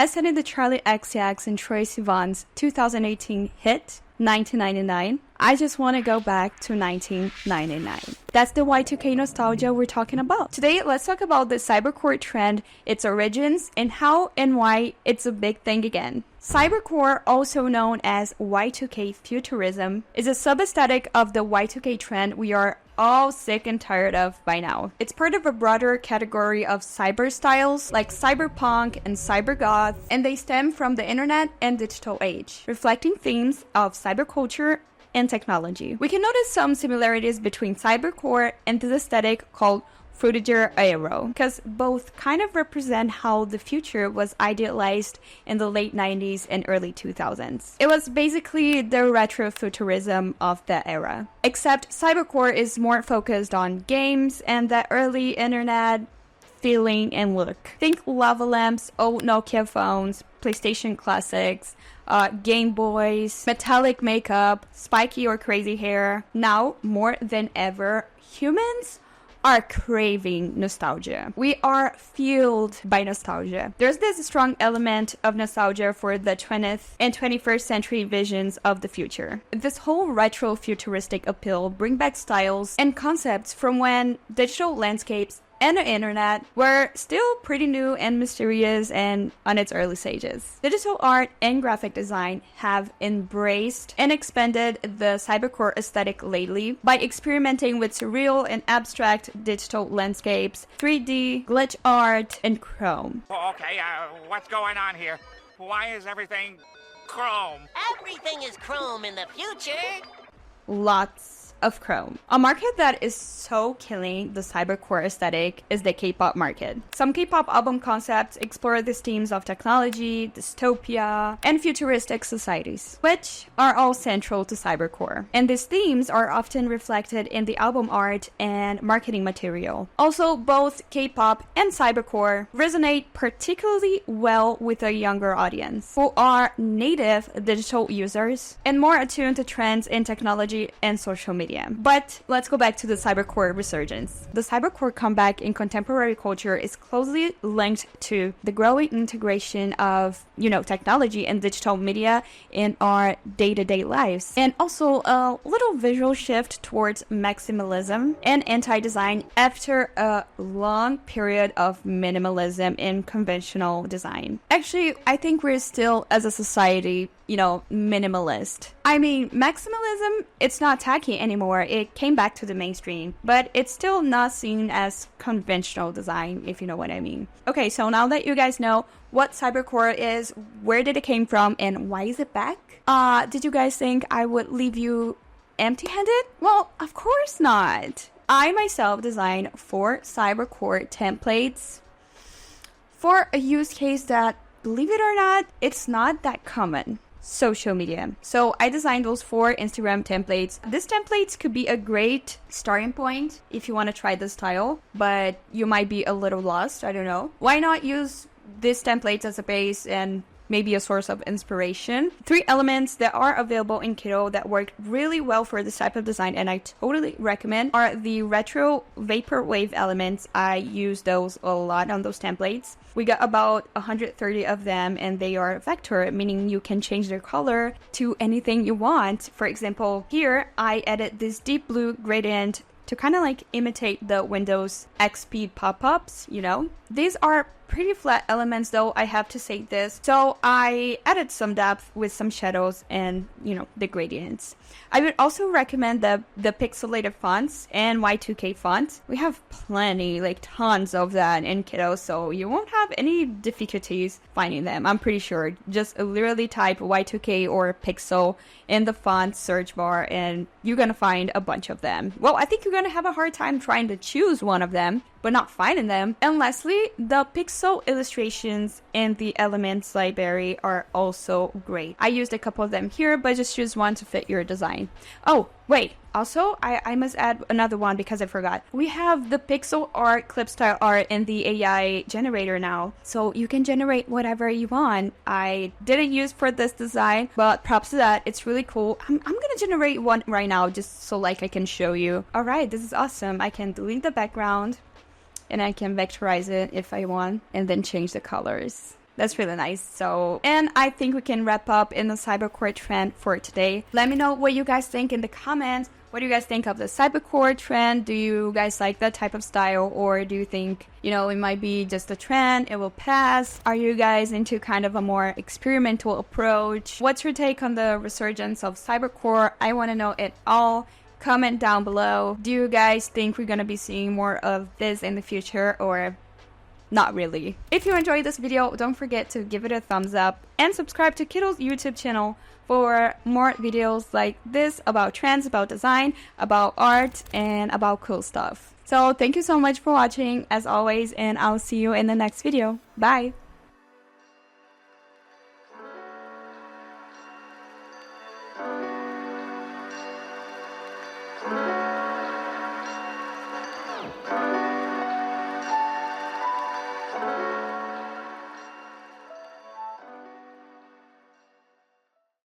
as said in the Charlie XCX and Troye Sivan's 2018 hit, 1999, I just want to go back to 1999. That's the Y2K nostalgia we're talking about. Today, let's talk about the cybercore trend, its origins, and how and why it's a big thing again. Cybercore, also known as Y2K futurism, is a sub-aesthetic of the Y2K trend we are all sick and tired of by now. It's part of a broader category of cyber styles like cyberpunk and cybergoth, and they stem from the internet and digital age, reflecting themes of cyberculture and technology. We can notice some similarities between cybercore and this aesthetic called Fruitiger Aero, because both kind of represent how the future was idealized in the late 90s and early 2000s. It was basically the retrofuturism of that era. Except Cybercore is more focused on games and that early internet feeling and look. Think lava lamps, old Nokia phones, PlayStation classics, Game Boys, metallic makeup, spiky or crazy hair. Now, more than ever, humans are craving nostalgia. We are fueled by nostalgia. There's this strong element of nostalgia for the 20th and 21st century visions of the future. This whole retro futuristic appeal brings back styles and concepts from when digital landscapes and the internet were still pretty new and mysterious and on its early stages. Digital art and graphic design have embraced and expanded the cybercore aesthetic lately by experimenting with surreal and abstract digital landscapes, 3D, glitch art, and chrome. Okay, what's going on here? Why is everything chrome? Everything is chrome in the future. Lots of chrome. A market that is so killing the cybercore aesthetic is the K-pop market. Some K-pop album concepts explore these themes of technology, dystopia, and futuristic societies, which are all central to cybercore. And these themes are often reflected in the album art and marketing material. Also, both K-pop and cybercore resonate particularly well with a younger audience who are native digital users and more attuned to trends in technology and social media. But let's go back to the Cybercore Resurgence. The Cybercore comeback in contemporary culture is closely linked to the growing integration of, technology and digital media in our day-to-day lives. And also a little visual shift towards maximalism and anti-design after a long period of minimalism in conventional design. Actually, I think we're still, as a society, minimalist. I mean, maximalism, it's not tacky anymore. It came back to the mainstream, but it's still not seen as conventional design, if you know what I mean. Okay, so now that you guys know what cybercore is, where did it came from, and why is it back? Did you guys think I would leave you empty-handed? Well, of course not. I myself designed 4 cybercore templates for a use case that, believe it or not, it's not that common. Social media. So I designed those 4 Instagram templates. These templates could be a great starting point if you want to try this style, but you might be a little lost. I don't know. Why not use these templates as a base and maybe a source of inspiration? 3 elements that are available in Kittl that work really well for this type of design, and I totally recommend, are the retro vaporwave elements. I use those a lot on those templates. We got about 130 of them, and they are vector, meaning you can change their color to anything you want. For example, here I added this deep blue gradient to kind of like imitate the Windows XP pop-ups, These are pretty flat elements, though, I have to say this. So I added some depth with some shadows and, the gradients. I would also recommend the pixelated fonts and Y2K fonts. We have plenty, tons of that in Kittl, so you won't have any difficulties finding them, I'm pretty sure. Just literally type Y2K or pixel in the font search bar and you're gonna find a bunch of them. Well, I think you're gonna have a hard time trying to choose one of them, but not finding them. And lastly, the pixel illustrations in the elements library are also great. I used a couple of them here, but just choose one to fit your design. Oh, wait. Also, I must add another one because I forgot. We have the pixel art, clip style art in the AI generator now. So you can generate whatever you want. I didn't use for this design, but props to that. It's really cool. I'm gonna generate one right now just so I can show you. All right, this is awesome. I can delete the background and I can vectorize it if I want and then change the colors. That's really nice. So, and I think we can wrap up in the Cybercore trend for today. Let me know what you guys think in the comments. What do you guys think of the Cybercore trend? Do you guys like that type of style, or do you think, it might be just a trend, it will pass? Are you guys into kind of a more experimental approach? What's your take on the resurgence of Cybercore? I want to know it all. Comment down below. Do you guys think we're going to be seeing more of this in the future, or not really? If you enjoyed this video, don't forget to give it a thumbs up and subscribe to Kittl's YouTube channel for more videos like this about trends, about design, about art, and about cool stuff. So thank you so much for watching as always, and I'll see you in the next video. Bye!